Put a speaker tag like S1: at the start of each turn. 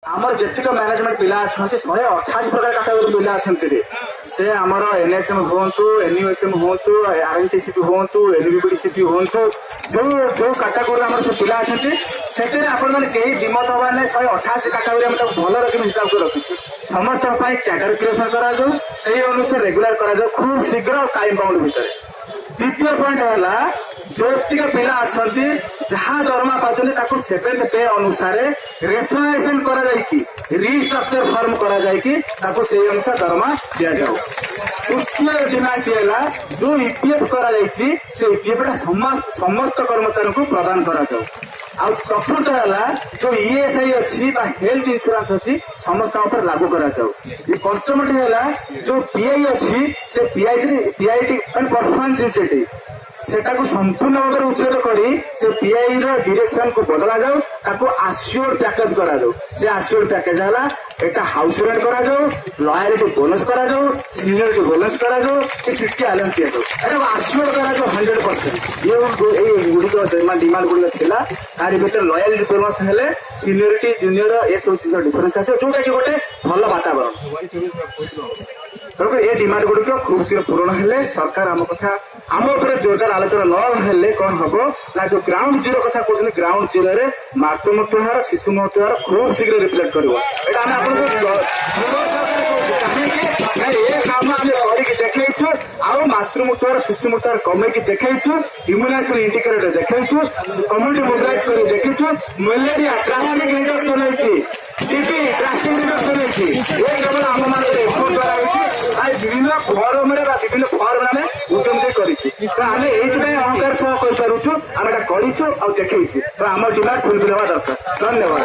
S1: आमर जेतिक मैनेजमेंट पिला अच्छा 128 प्रकार कैटेगरी पिला अच्छा से आमर एनएचएम हूँ एनयूएचएम हूँ आरएनटीसीपी हूँ एनबीबीडीसीपी हूँ जो जो कैटेगरी आम सब पिला अच्छा से मैंने दिमत हवा ना 128 कैटेगरी आम भल रखी हिसाब से रखी समस्त कैडर क्रिएशन कर अनुसार रेगुलर कर खूब शीघ्र टाइम बाउंड भितर। द्वितीय पॉइंट है जो पिला अच्छा जहाँ दरमा पाते सेवेंथ पे अनुसार रेशनलाइजेशन रिस्ट्रक्चर फॉर्म से अनुसार दरमा दि जाऊ। तृतीय डिमांड है जो ईपीएफ कर समस्त कर्मचारी को प्रदान कर चतुर्थ है जो ईएसआई अच्छी हेल्थ इंश्योरेंस अच्छी समस्त लागू कर पंचमटी है जो पीआई अच्छी से पीआईटी परफॉर्मेंस इंसेंटिव सेटा को संपूर्ण भाव में उच्छेद कर पीआई डिरेक्शन को बदला जाऊ ताको आश्योर पैकेज करा जाऊ से आश्योर पैकेज है एटा हाउस रेंट करा जाऊ लॉयल्टी बोनस करा जाऊ सीनियरिटी बोनस करा जाऊ सिटी आलेंस दिया जाऊ एटा आश्योर करा जाऊ 100% ये गुड़िक डिमांड गुड़िक थिला तारि भीतर लॉयल्टी बोनस हेले सीनियरिटी जूनियर ए सब चीज डिफरेंस आसे जोटा कि गोटे भल वातावरण तेणुक ये डिमांड गुड़िक खूब शीघ्र पूरण हेले सरकार आम कथा आम उपर जोरदार आलोचना न हेले कौन हम ना जो ग्राउंड जीरो कथा कहते ग्राउंड जीरो रे मातृ मृत्यु हार शिशु मृत्यु हार खूब शीघ्र रिफ्लेक्ट कर मातृ मृत्यु हार शिशु मृत्यु हार कमे देखु इम्यूनाइजेशन इंडिकेटर देखु कम्युनिटी मोबिलाइज कर देखु मलेरिया ट्रास्टिक रिडक्शन होती टीबी ट्रास्टिक रिडक्शन होती ये केवल आम मान एफोर्ट द्वारा विभिन्न फॉर्म विभिन्न फॉर्म आम उद्यम करें अहंकार सह कर देखी तो आम डिमांड फुलफिल हवा दरकार। धन्यवाद।